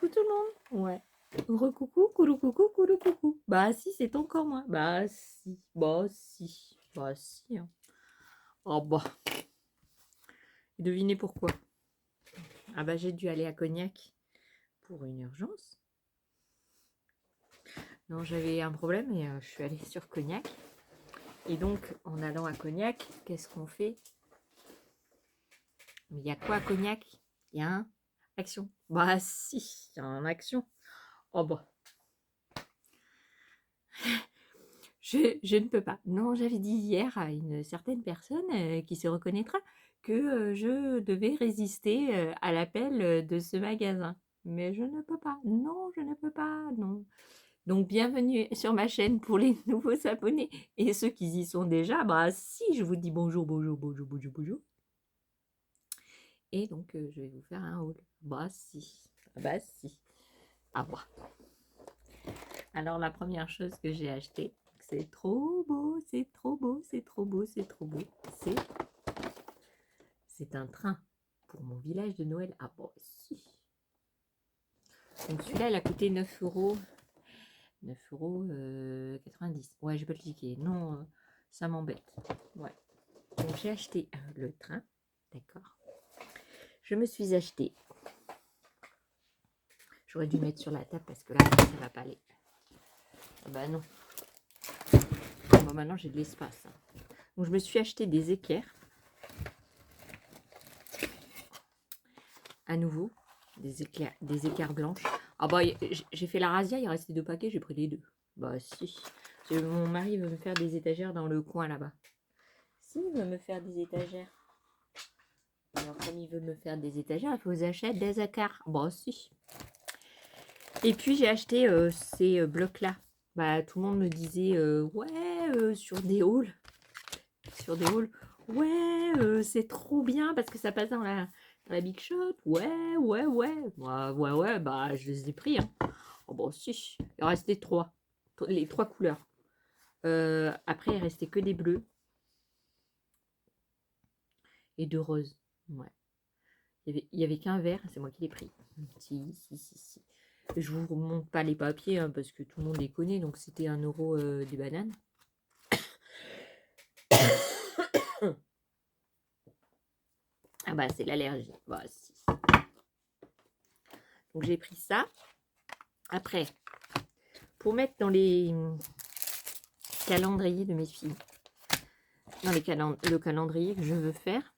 coucou tout le monde. Ouais. Recoucou, coulou coucou, coulou coucou. Bah si, c'est encore moi. Bah si, bah si, bah si. Hein. Oh bah. Devinez pourquoi. Ah bah j'ai dû aller à Cognac pour une urgence. Non, j'avais un problème et je suis allée sur Cognac. Et donc, en allant à Cognac, qu'est-ce qu'on fait? Mais il y a quoi à Cognac? Il y a un action. Bah si, il y a un action. Oh bah. Je ne peux pas. Non, j'avais dit hier à une certaine personne qui se reconnaîtra que je devais résister à l'appel de ce magasin. Mais je ne peux pas. Non, je ne peux pas. Non. Donc, bienvenue sur ma chaîne pour les nouveaux abonnés. Et ceux qui y sont déjà, bah si, je vous dis bonjour, bonjour, bonjour, bonjour, bonjour. Et donc, je vais vous faire un haul. Bah si. Bah si. Ah bah. Alors, la première chose que j'ai achetée, c'est trop beau, c'est trop beau, c'est trop beau, c'est trop beau. C'est un train pour mon village de Noël. Ah bon, si. Donc celui-là, il a coûté 9 euros. 9,90 €. Ouais, je peux le cliquer. Non, ça m'embête. Ouais. Donc j'ai acheté le train. D'accord. Je me suis acheté. J'aurais dû mettre sur la table parce que là, ça va pas aller. Ah bah non. Bon, maintenant, j'ai de l'espace. Hein. Donc je me suis acheté des équerres. À nouveau, des équerres blanches. Ah bah, j'ai fait la razzia, il restait 2 paquets, j'ai pris les 2. Bah si. Mon mari veut me faire des étagères dans le coin là-bas. Si, il veut me faire des étagères. Alors comme il veut me faire des étagères, il faut que j'achète des équerres. Bah si. Et puis j'ai acheté ces blocs-là. Bah tout le monde me disait ouais sur des hauls. Sur des hauls. Ouais, c'est trop bien parce que ça passe dans la Big Shot. Ouais, ouais, ouais. Ouais, bah je les ai pris. Hein. Oh bon, si. Il restait 3. Les 3 couleurs. Après, il restait que des bleus. Et 2 roses. Ouais. Il y avait qu'un vert, c'est moi qui l'ai pris. Si. Je vous remonte pas les papiers hein, parce que tout le monde les connaît. Donc c'était 1 euro des bananes. Ah bah c'est l'allergie. Bah si. Donc j'ai pris ça. Après, pour mettre dans les calendriers de mes filles, dans le calendrier que je veux faire,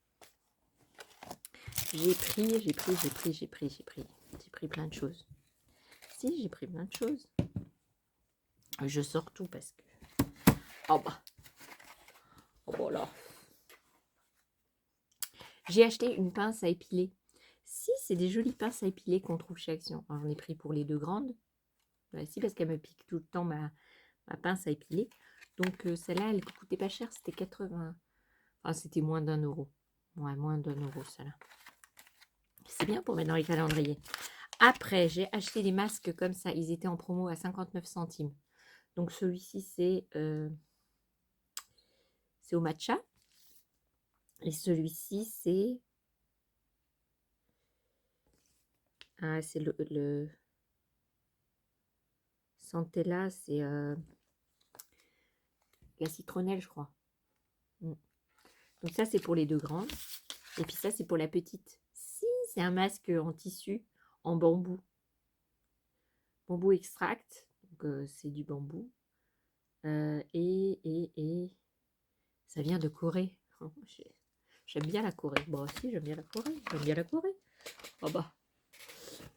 j'ai pris plein de choses. Si, j'ai pris plein de choses. Je sors tout parce que... Oh bah. Oh bah là. J'ai acheté une pince à épiler. Si, c'est des jolies pinces à épiler qu'on trouve chez Action. J'en ai pris pour les 2 grandes. Ouais, si, parce qu'elle me pique tout le temps ma pince à épiler. Donc celle-là, elle coûtait pas cher. C'était 80... Enfin, c'était moins d'1 euro. Ouais, moins d'1 euro, celle-là. C'est bien pour mettre dans les calendriers. Après, j'ai acheté des masques comme ça. Ils étaient en promo à 59 centimes. Donc celui-ci, c'est au matcha. Et celui-ci, c'est... Ah, c'est le... Santella, c'est la citronnelle, je crois. Donc ça, c'est pour les 2 grandes. Et puis ça, c'est pour la petite. Si, c'est un masque en tissu, en bambou. Bambou extract. Donc c'est du bambou. Et ça vient de Corée. J'aime bien la Corée. Bon, aussi, j'aime bien la Corée. J'aime bien la Corée. Oh bah,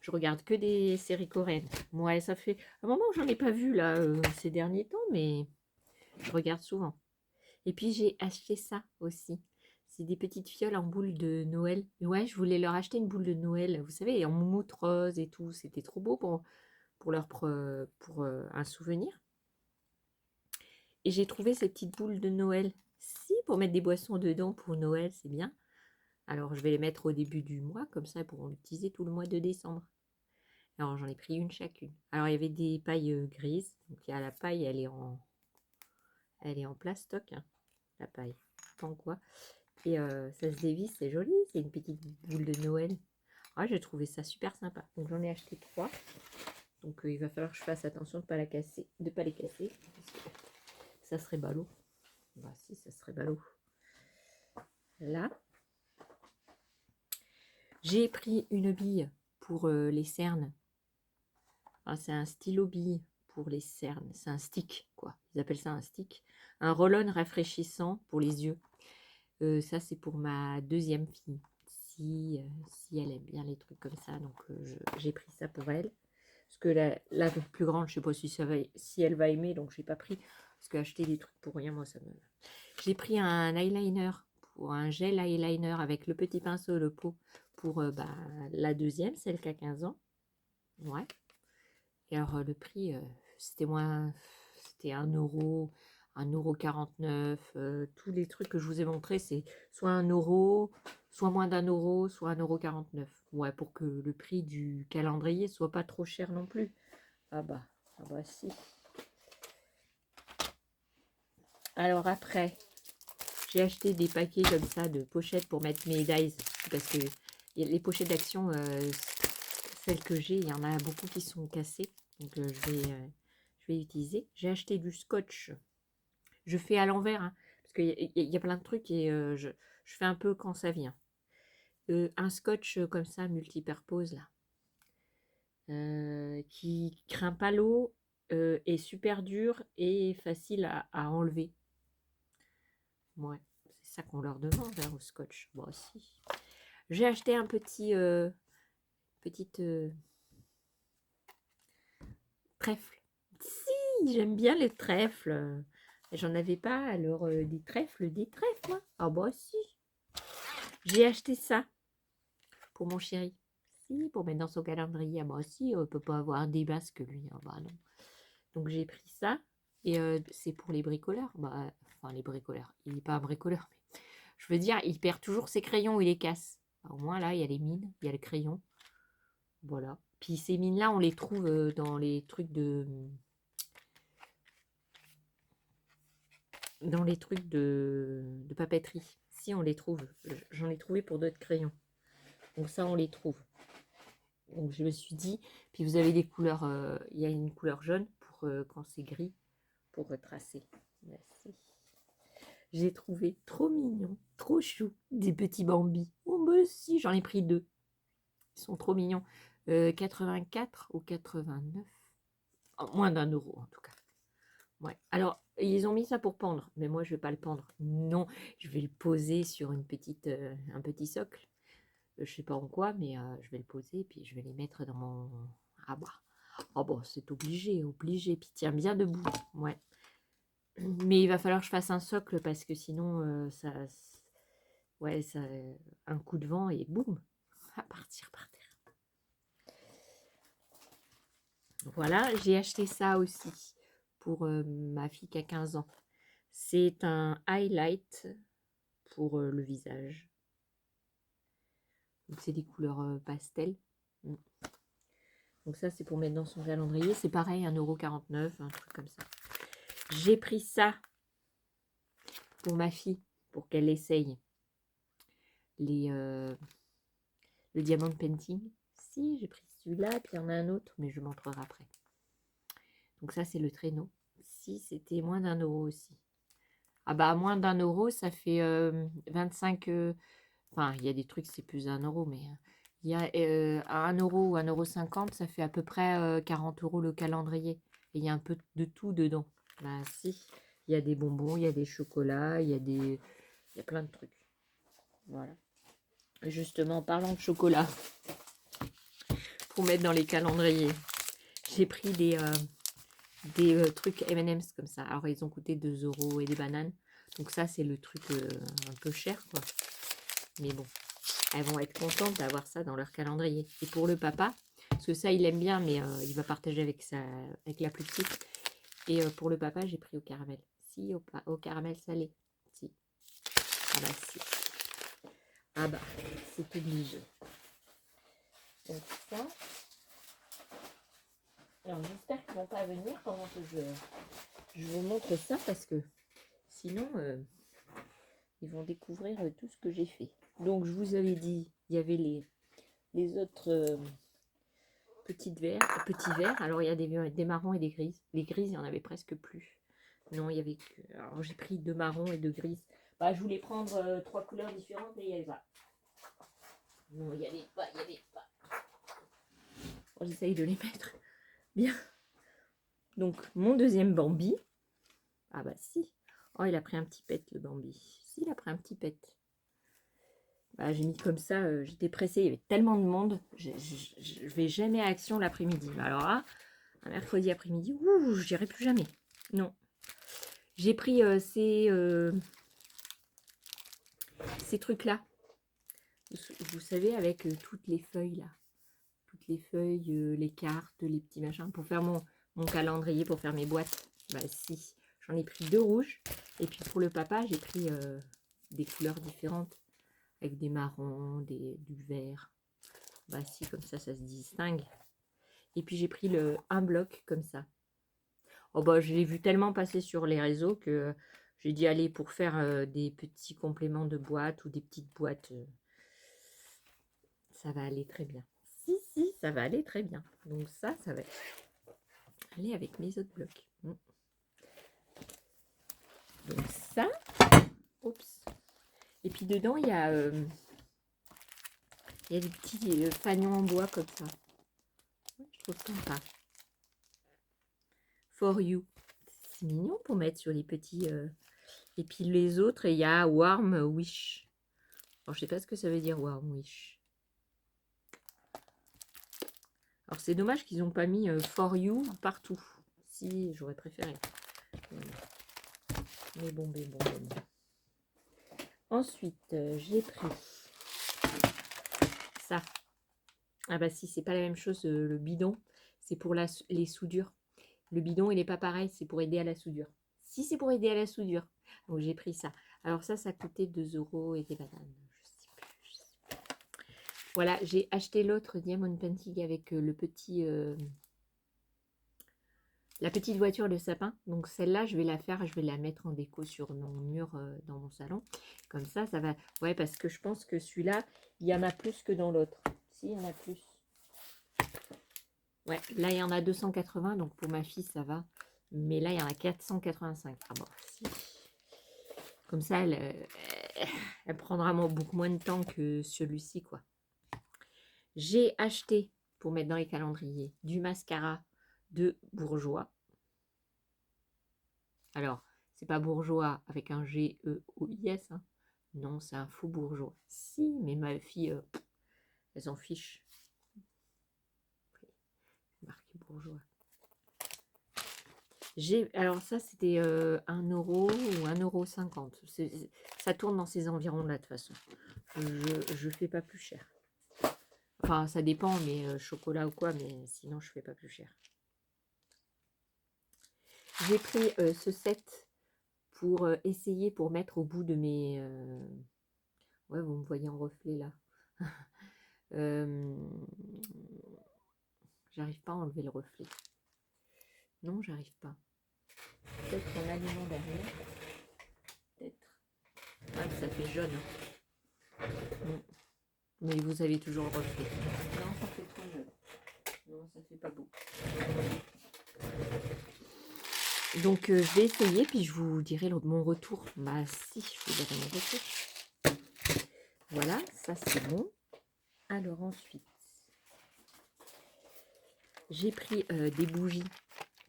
je regarde que des séries coréennes. Ouais, ça fait un moment que j'en ai pas vu là ces derniers temps, mais je regarde souvent. Et puis j'ai acheté ça aussi. C'est des petites fioles en boule de Noël. Ouais, je voulais leur acheter une boule de Noël. Vous savez, en moumoute rose et tout. C'était trop beau pour un souvenir. Et j'ai trouvé ces petites boules de Noël. Si, pour mettre des boissons dedans pour Noël, c'est bien. Alors je vais les mettre au début du mois, comme ça, pour l'utiliser tout le mois de décembre. Alors j'en ai pris une chacune. Alors il y avait des pailles grises. Donc il y a la paille, elle est en plastoc, hein, la paille. Pas en quoi. Et ça se dévisse, c'est joli. C'est une petite boule de Noël. Ah, j'ai trouvé ça super sympa. Donc j'en ai acheté 3. Donc il va falloir que je fasse attention de ne pas la casser, de pas les casser. Parce que ça serait ballot. Bah si, ça serait ballot. Là, j'ai pris une bille pour les cernes. Ah, c'est un stylo bille pour les cernes. C'est un stick, quoi. Ils appellent ça un stick. Un roll-on rafraîchissant pour les yeux. Ça, c'est pour ma deuxième fille. Si elle aime bien les trucs comme ça. Donc, j'ai pris ça pour elle. Parce que la plus grande, je sais pas si elle va aimer. Donc, j'ai pas pris. Parce qu'acheter des trucs pour rien, moi, ça me... J'ai pris un eyeliner, pour un gel eyeliner avec le petit pinceau, le pot, pour la deuxième, celle qui a 15 ans. Ouais. Et alors, le prix, c'était moins... C'était 1 euro, 1,49 €. Tous les trucs que je vous ai montrés, c'est soit 1 €, soit moins d'1 €, soit 1,49 €. Ouais, pour que le prix du calendrier soit pas trop cher non plus. Ah bah si. Alors après, j'ai acheté des paquets comme ça de pochettes pour mettre mes dies. Parce que les pochettes d'action, celles que j'ai, il y en a beaucoup qui sont cassées. Donc je vais utiliser. J'ai acheté du scotch. Je fais à l'envers, hein, parce qu'il y a plein de trucs et je fais un peu quand ça vient. Un scotch comme ça, multipurpose, là, qui craint pas l'eau, est super dur et facile à enlever. Ouais, c'est ça qu'on leur demande hein, au scotch. Bon, si. J'ai acheté un petite trèfle. Si, j'aime bien les trèfles. J'en avais pas, alors des trèfles, moi. Ah bah si. J'ai acheté ça pour mon chéri. Si, pour mettre dans son calendrier. Ah bah si, on peut pas avoir des basques lui. Ah bah non. Donc j'ai pris ça. Et c'est pour les bricoleurs. Bah, enfin les bricoleurs. Il n'est pas un bricoleur. Mais je veux dire, il perd toujours ses crayons, il les casse. Bah, au moins là, il y a les mines, il y a le crayon. Voilà. Puis ces mines-là, on les trouve dans les trucs de... Dans les trucs de papeterie. Si, on les trouve. J'en ai trouvé pour d'autres crayons. Donc ça, on les trouve. Donc je me suis dit, puis vous avez des couleurs, il y a une couleur jaune pour quand c'est gris, pour retracer. Merci. J'ai trouvé trop mignon, trop chou, des petits bambis. Oh bah si, j'en ai pris 2. Ils sont trop mignons. 84 ou 89. Oh, moins d'1 € en tout cas. Ouais. Alors, ils ont mis ça pour pendre, mais moi je vais pas le pendre. Non, je vais le poser sur un petit socle. Je sais pas en quoi, mais je vais le poser, puis je vais les mettre dans mon... Ah bah, oh bon, c'est obligé, obligé. Puis tiens bien debout, ouais. Mais il va falloir que je fasse un socle parce que sinon, ouais, ça, un coup de vent et boum, à partir par terre. Voilà, j'ai acheté ça aussi pour ma fille qui a 15 ans. C'est un highlight pour le visage. Donc c'est des couleurs pastel. Donc ça, c'est pour mettre dans son calendrier. C'est pareil, 1,49 €, un truc comme ça. J'ai pris ça pour ma fille, pour qu'elle essaye le diamond painting. Si, j'ai pris celui-là, puis il y en a un autre, mais je montrerai après. Donc ça, c'est le traîneau. Si, c'était moins d'1 € aussi. Ah bah, moins d'1 €, ça fait 25... enfin, il y a des trucs, c'est plus d'1 € mais... il y a à 1 € ou 1,50 €, ça fait à peu près 40 € le calendrier. Et il y a un peu de tout dedans. Bah si, il y a des bonbons, il y a des chocolats, il y a plein de trucs. Voilà. Et justement, en parlant de chocolat, pour mettre dans les calendriers, j'ai pris des trucs M&M's comme ça. Alors, ils ont coûté 2 € et des bananes. Donc ça, c'est le truc un peu cher, quoi. Mais bon, elles vont être contentes d'avoir ça dans leur calendrier. Et pour le papa, parce que ça, il aime bien, mais il va partager avec la plus petite. Et pour le papa, j'ai pris au caramel. Si, au caramel salé. Si. Ah bah si. Ah bah, c'est obligé. Donc ça. Alors j'espère qu'ils vont pas venir pendant que je vous montre ça parce que sinon ils vont découvrir tout ce que j'ai fait. Donc je vous avais dit, il y avait les autres petits verres. Alors, il y a des marrons et des grises. Les grises, il n'y en avait presque plus. Non, il y avait que... Alors, j'ai pris 2 marrons et 2 grises. Bah, je voulais prendre 3 couleurs différentes, mais il n'y avait pas. Non, il n'y avait pas, il n'y avait pas. Bon, j'essaye de les mettre bien. Donc, mon deuxième Bambi. Ah bah si. Oh, il a pris un petit pet, le Bambi. Si, il a pris un petit pet. Bah, j'ai mis comme ça, j'étais pressée, il y avait tellement de monde. Je vais jamais à Action l'après-midi. Alors là, un mercredi après-midi, ouh, je dirais plus jamais. Non. J'ai pris ces trucs-là. Vous savez, avec toutes les feuilles là. Toutes les feuilles, les cartes, les petits machins. Pour faire mon calendrier, pour faire mes boîtes. Bah si. J'en ai pris 2 rouges. Et puis pour le papa, j'ai pris des couleurs différentes. Avec des marrons, du vert. Bah si, comme ça se distingue. Et puis j'ai pris un bloc comme ça. Oh bah je l'ai vu tellement passer sur les réseaux que j'ai dit allez pour faire des petits compléments de boîte ou des petites boîtes. Ça va aller très bien. Si, ça va aller très bien. Donc ça va aller avec mes autres blocs. Donc ça, oups. Et puis dedans, il y a des petits fanions en bois comme ça. Je trouve sympa. For you. C'est mignon pour mettre sur les petits... Et puis les autres, il y a Warm Wish. Alors, je sais pas ce que ça veut dire, Warm Wish. Alors, c'est dommage qu'ils n'ont pas mis For You partout. Si, j'aurais préféré. Mais bon. Ensuite, j'ai pris ça. Ah bah si, c'est pas la même chose, le bidon. C'est pour les soudures. Le bidon, il n'est pas pareil, c'est pour aider à la soudure. Si c'est pour aider à la soudure. Donc, j'ai pris ça. Alors ça coûtait 2 € et des bananes. Je sais plus. Voilà, j'ai acheté l'autre Diamond Painting avec la petite voiture de sapin. Donc celle-là, je vais la faire, je vais la mettre en déco sur mon mur dans mon salon. Comme ça va... Ouais, parce que je pense que celui-là, il y en a plus que dans l'autre. Si, il y en a plus. Ouais, là, il y en a 280, donc pour ma fille, ça va. Mais là, il y en a 485. Ah bon, si. Comme ça, elle prendra beaucoup moins de temps que celui-ci, quoi. J'ai acheté, pour mettre dans les calendriers, du mascara de Bourjois. Alors, c'est pas Bourjois avec un G-E-O-I-S. Hein. Non, c'est un faux bourgeois. Si, mais ma fille, elle s'en fiche. Marqué Bourjois. Alors ça, c'était 1 € ou 1,50 €. Ça tourne dans ces environs-là, de toute façon. Je fais pas plus cher. Enfin, ça dépend, mais chocolat ou quoi, mais sinon, je fais pas plus cher. J'ai pris ce set pour essayer, pour mettre au bout de mes... Ouais, vous me voyez en reflet, là. J'arrive pas à enlever le reflet. Non, j'arrive pas. Peut-être en allumant derrière. Peut-être. Ah, ça fait jaune. Hein. Mais vous avez toujours le reflet. Non, ça fait trop jaune. Non, ça fait pas beau. Donc, je vais essayer, puis je vous dirai mon retour. Bah si, je vous dirai mon retour. Voilà, ça c'est bon. Alors ensuite, j'ai pris des bougies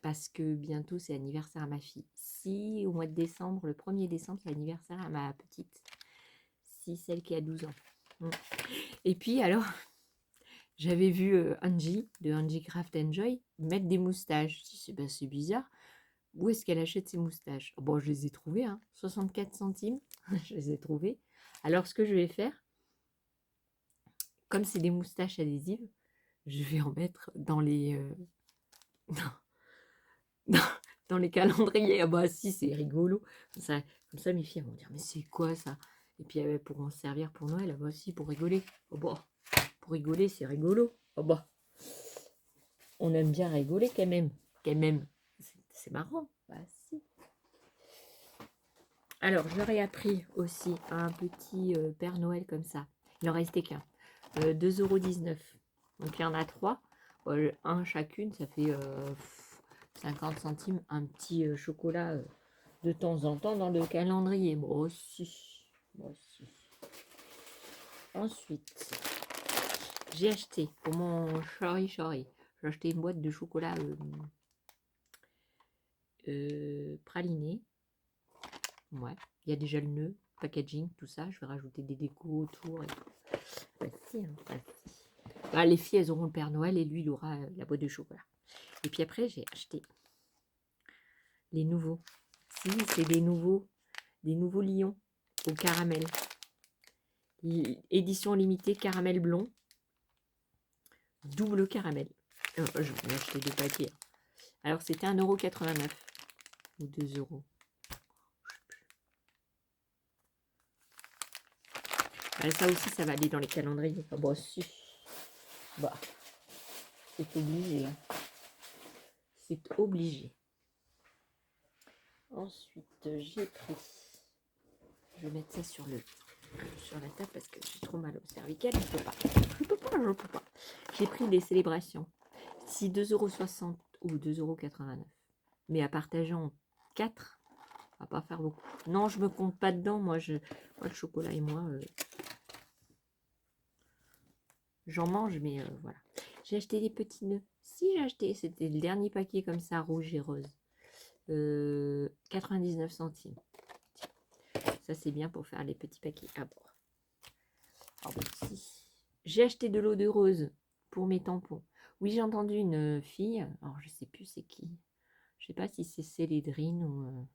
parce que bientôt c'est l'anniversaire à ma fille. Si au mois de décembre, le 1er décembre, c'est l'anniversaire à ma petite. Si, celle qui a 12 ans. Et puis alors, j'avais vu Angie, de Angie Craft Enjoy, mettre des moustaches. Je dis, c'est bizarre. Où est-ce qu'elle achète ses moustaches? Bon, je les ai trouvées, hein, 64 centimes. Je les ai trouvées. Alors, ce que je vais faire, comme c'est des moustaches adhésives, je vais en mettre dans les... dans les calendriers. Ah bah si, c'est rigolo. Comme ça, mes filles vont dire, mais c'est quoi ça? Et puis elles pourront se servir pour Noël. Ah bah si, pour rigoler. Oh bah, pour rigoler, c'est rigolo. Oh bah, on aime bien rigoler quand même. Quand même, c'est marrant. Bah si. Alors, j'aurais appris aussi un petit Père Noël comme ça. Il en restait qu'un. 2,19 €. Donc il y en a 3. Un chacune, ça fait 50 centimes. Un petit chocolat de temps en temps dans le calendrier. Moi aussi. Moi aussi. Ensuite, j'ai acheté pour mon chari. J'ai acheté une boîte de chocolat praliné. Ouais, il y a déjà le nœud, packaging, tout ça. Je vais rajouter des décos autour et tout. Voici, hein, voici. Bah, les filles, elles auront le Père Noël et lui, il aura la boîte de chocolat. Et puis après, j'ai acheté les nouveaux. Si, c'est des nouveaux lions au caramel. Édition limitée caramel blond. Double caramel. Je vais acheter 2 paquets. Alors, c'était 1,89 € ou 2 €. Ça aussi, ça va aller dans les calendriers. Ah, bon, si. Bah, c'est obligé. Hein. C'est obligé. Ensuite, j'ai pris. Je vais mettre ça sur la table parce que j'ai trop mal au cervical. Je peux pas. J'ai pris des célébrations. Si 2,60 € ou 2,89 €. Mais à partager en 4, on va pas faire beaucoup. Non, je me compte pas dedans. Moi, le chocolat et moi, j'en mange, mais voilà. J'ai acheté des petits nœuds. Si j'ai acheté, c'était le dernier paquet comme ça, rouge et rose. 99 centimes. Ça, c'est bien pour faire les petits paquets à boire. Si. J'ai acheté de l'eau de rose pour mes tampons. Oui, j'ai entendu une fille. Alors, je sais plus c'est qui. Je sais pas si c'est Célédrine ou...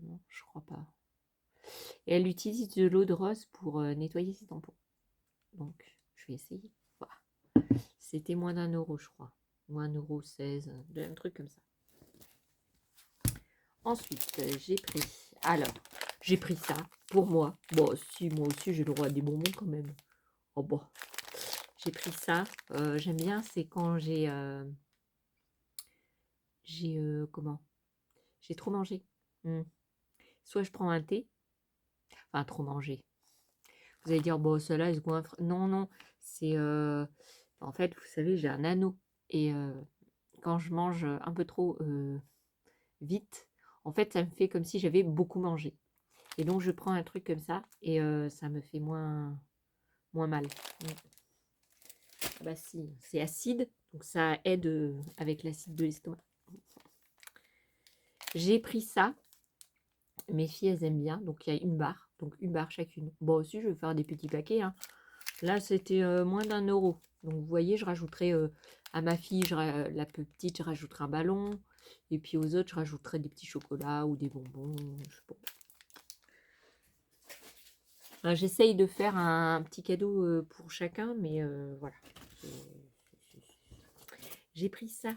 Non, je crois pas. Et elle utilise de l'eau de rose pour nettoyer ses tampons. Donc, je vais essayer. Voilà. C'était moins d'1 €, je crois. Ou 1,16 €. Un truc comme ça. Ensuite, j'ai pris... Alors, j'ai pris ça pour moi. Bon, si, moi aussi, j'ai le droit à des bonbons quand même. Oh, bon. J'ai pris ça. J'aime bien, c'est quand j'ai... comment? J'ai trop mangé. Soit je prends un thé. Enfin, trop mangé. Vous allez dire, bon, cela, il se goinfre. Non, non. C'est... en fait, vous savez, j'ai un anneau. Et quand je mange un peu trop vite, en fait, ça me fait comme si j'avais beaucoup mangé. Et donc, je prends un truc comme ça et ça me fait moins mal. Ah bah si, c'est acide, donc ça aide avec l'acide de l'estomac. J'ai pris ça. Mes filles, elles aiment bien. Donc, il y a une barre. Donc, une barre chacune. Bon, aussi, je vais faire des petits paquets. Hein. Là, c'était moins d'1 €. Donc, vous voyez, je rajouterai à ma fille, la petite, je rajouterai un ballon. Et puis, aux autres, je rajouterai des petits chocolats ou des bonbons. Je sais pas. J'essaye de faire un petit cadeau pour chacun, mais voilà. J'ai pris ça.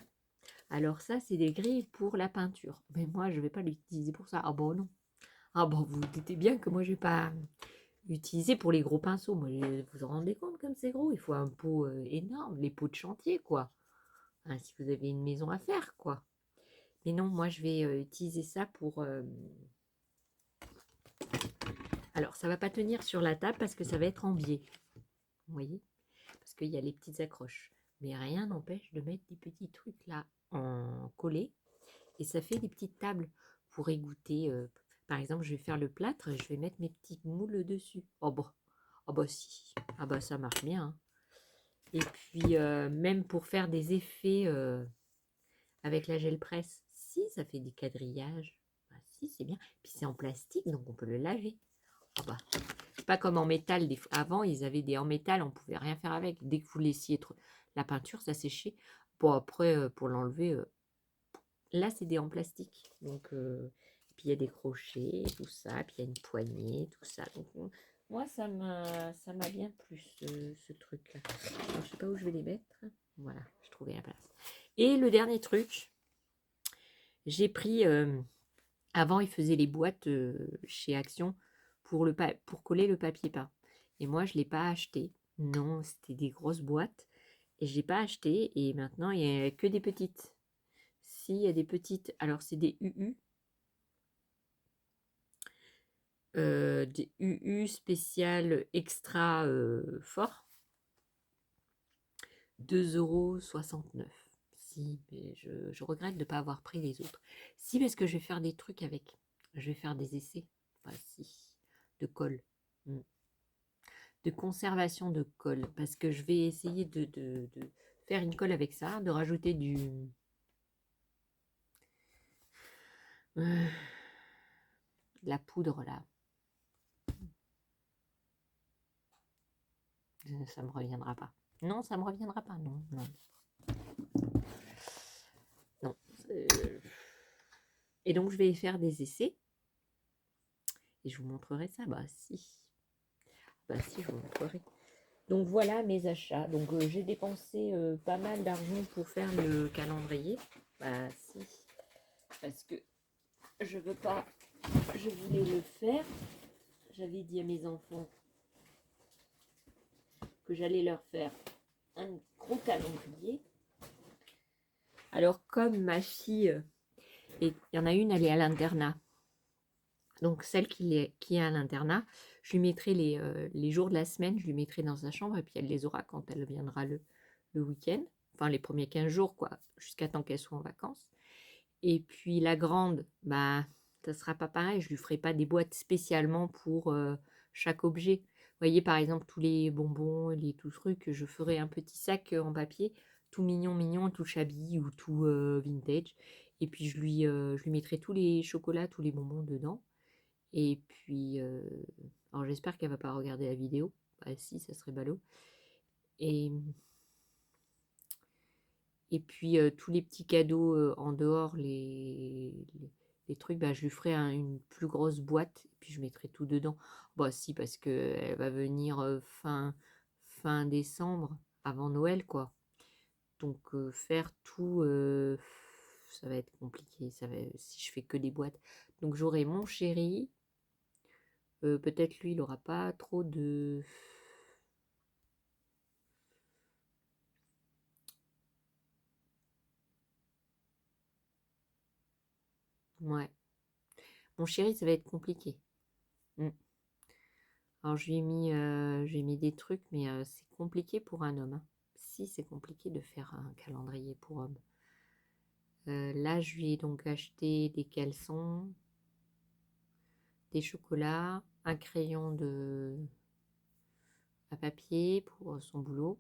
Alors ça, c'est des grilles pour la peinture. Mais moi, je ne vais pas l'utiliser pour ça. Ah bon, non. Ah bon, vous vous doutez bien que moi, je ne vais pas l'utiliser pour les gros pinceaux. Moi, vous vous rendez compte comme c'est gros? Il faut un pot énorme, les pots de chantier, quoi. Hein, si vous avez une maison à faire, quoi. Mais non, moi, je vais utiliser ça pour... Alors, ça ne va pas tenir sur la table parce que ça va être en biais. Vous voyez? Parce qu'il y a les petites accroches. Mais rien n'empêche de mettre des petits trucs là en collé. Et ça fait des petites tables pour égoutter. Par exemple, je vais faire le plâtre, je vais mettre mes petits moules dessus. Oh bon, oh bah si, ah bah ça marche bien. Hein. Et puis même pour faire des effets avec la gel presse, si ça fait des quadrillages, bah, si c'est bien. Puis c'est en plastique, donc on peut le laver. Oh bah, pas comme en métal. Avant, ils avaient des en métal, on pouvait rien faire avec. Dès que vous laissiez la peinture, ça séchait. Bon après, pour l'enlever. Là, c'est des en plastique. Donc, puis il y a des crochets, tout ça. Puis il y a une poignée, tout ça. Donc, moi, ça m'a bien plu, ce truc-là. Alors, je sais pas où je vais les mettre. Voilà, je trouvais la place. Et le dernier truc, j'ai pris... avant, ils faisaient les boîtes chez Action pour coller le papier peint. Et moi, je ne l'ai pas acheté. Non, c'était des grosses boîtes. Et je n'ai pas acheté. Et maintenant, il n'y a que des petites. Si, il y a des petites. Alors, c'est des UU. des UU spécial extra fort. 2,69 €. Si, mais je regrette de ne pas avoir pris les autres. Si, parce que je vais faire des trucs avec. Je vais faire des essais. Enfin, si. De colle. Mm. De conservation de colle. Parce que je vais essayer de faire une colle avec ça. De rajouter de la poudre là. Ça me reviendra pas. Non, ça me reviendra pas. Non, non. Non. Et donc, je vais faire des essais. Et je vous montrerai ça. Bah, si. Bah, si, je vous montrerai. Donc, voilà mes achats. Donc, j'ai dépensé pas mal d'argent pour faire le calendrier. Bah, si. Parce que je veux pas. Je voulais le faire. J'avais dit à mes enfants que j'allais leur faire un gros calendrier. Alors, comme ma fille, et il y en a une, elle est à l'internat. Donc, celle qui est à l'internat, je lui mettrai les jours de la semaine, je lui mettrai dans sa chambre et puis elle les aura quand elle viendra le week-end. Enfin, les premiers 15 jours, quoi, jusqu'à temps qu'elle soit en vacances. Et puis, la grande, bah, ça sera pas pareil. Je lui ferai pas des boîtes spécialement pour chaque objet. Vous voyez, par exemple, tous les bonbons, les tout trucs, je ferai un petit sac en papier, tout mignon, mignon, tout shabby ou tout vintage. Et puis, je lui mettrai tous les chocolats, tous les bonbons dedans. Et puis, alors j'espère qu'elle va pas regarder la vidéo. Bah si, ça serait ballot. Et, et puis, tous les petits cadeaux en dehors, les trucs, bah, je lui ferai une plus grosse boîte. Et puis, je mettrai tout dedans. Bah si, parce qu'elle va venir fin décembre, avant Noël, quoi. Donc, faire tout, ça va être compliqué. Si je fais que des boîtes. Donc, j'aurai mon chéri. Peut-être lui, il n'aura pas trop de... Ouais. Mon chéri, ça va être compliqué. Mm. Alors, je lui ai mis des trucs, mais c'est compliqué pour un homme. Hein. Si, c'est compliqué de faire un calendrier pour homme. Là, je lui ai donc acheté des caleçons, des chocolats, un crayon à papier pour son boulot.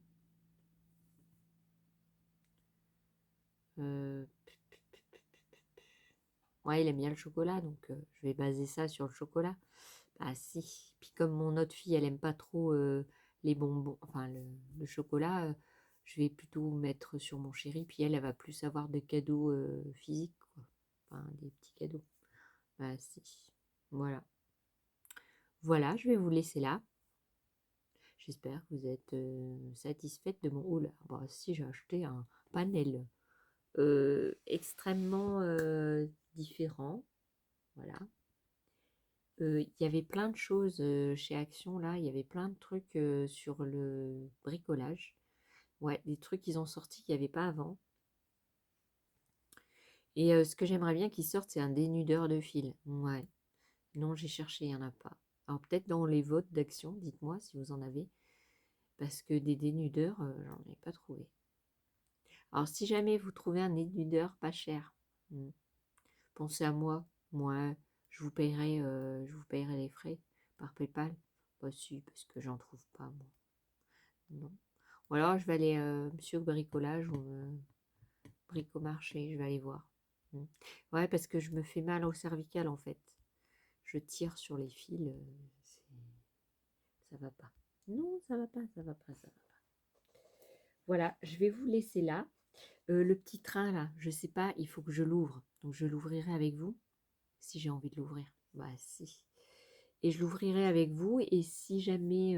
Ouais, il aime bien le chocolat, donc je vais baser ça sur le chocolat. Ah si. Puis comme mon autre fille, elle aime pas trop les bonbons, enfin le chocolat, je vais plutôt mettre sur mon chéri. Puis elle va plus avoir des cadeaux physiques, quoi. Enfin, des petits cadeaux. Bah si. Voilà. Voilà, je vais vous laisser là. J'espère que vous êtes satisfaite de mon... Oh là, bah si, j'ai acheté un panel extrêmement différent. Voilà. Il y avait plein de choses chez Action, là. Il y avait plein de trucs sur le bricolage. Ouais, des trucs qu'ils ont sortis qu'il n'y avait pas avant. Et ce que j'aimerais bien qu'ils sortent, c'est un dénudeur de fil. Ouais. Non, j'ai cherché, il n'y en a pas. Alors peut-être dans les votes d'Action, dites-moi si vous en avez. Parce que des dénudeurs, j'en ai pas trouvé. Alors si jamais vous trouvez un dénudeur pas cher, pensez à moi. Moi, je vous payerai les frais par PayPal. Bah si, parce que j'en trouve pas, moi. Non. Ou alors je vais aller Monsieur Bricolage ou Bricomarché, je vais aller voir. Ouais, parce que je me fais mal au cervical en fait. Je tire sur les fils, ça va pas. Non, ça va pas, ça va pas, ça va pas. Voilà, je vais vous laisser là. Le petit train là, je sais pas, il faut que je l'ouvre. Donc je l'ouvrirai avec vous, si j'ai envie de l'ouvrir. Bah si. Et je l'ouvrirai avec vous, et si jamais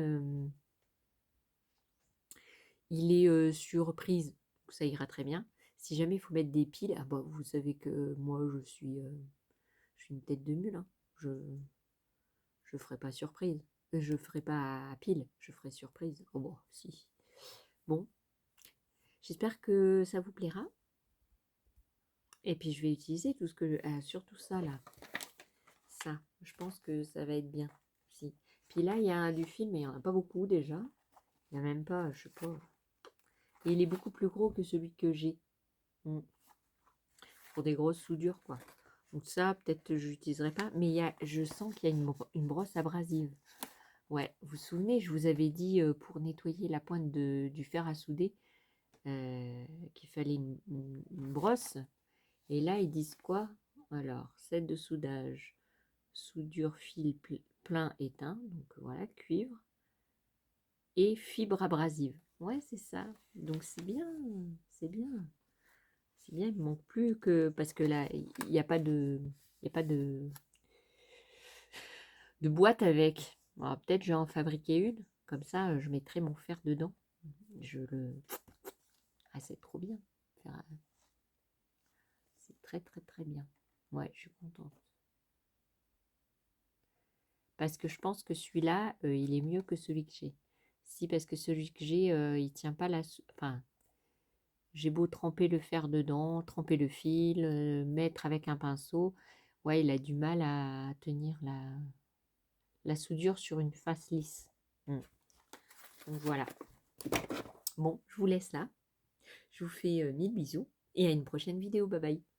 il est sur prise, ça ira très bien. Si jamais il faut mettre des piles, ah bah, vous savez que moi je suis une tête de mule. Hein. Je ferai pas surprise. Je ferai pas à pile, je ferai surprise. Oh bon, si. Bon, j'espère que ça vous plaira. Et puis je vais utiliser tout ce que surtout ça là. Ça, Je pense que ça va être bien. Si. Puis là, il y a du fil, mais il n'y en a pas beaucoup déjà. Il n'y a même pas, je sais pas. Et il est beaucoup plus gros que celui que j'ai. Pour des grosses soudures, quoi. Donc ça, peut-être je n'utiliserai pas. Mais je sens qu'il y a une brosse abrasive. Ouais, vous vous souvenez, je vous avais dit pour nettoyer la pointe du fer à souder qu'il fallait une brosse. Et là, ils disent quoi? Alors, set de soudage, soudure fil plein éteint, donc voilà, cuivre, et fibre abrasive. Ouais, c'est ça. Donc c'est bien, c'est bien. C'est bien, il me manque plus que... Parce que là, il n'y a pas de... Il y a pas de boîte avec. Alors, peut-être je vais en fabriquer une. Comme ça, je mettrai mon fer dedans. Je le... Ah, c'est trop bien. C'est très, très, très bien. Ouais, je suis contente. Parce que je pense que celui-là, il est mieux que celui que j'ai. Si, parce que celui que j'ai, il tient pas la... Enfin, j'ai beau tremper le fer dedans, tremper le fil, mettre avec un pinceau. Ouais, il a du mal à tenir la soudure sur une face lisse. Donc voilà. Bon, je vous laisse là. Je vous fais 1000 bisous et à une prochaine vidéo. Bye bye.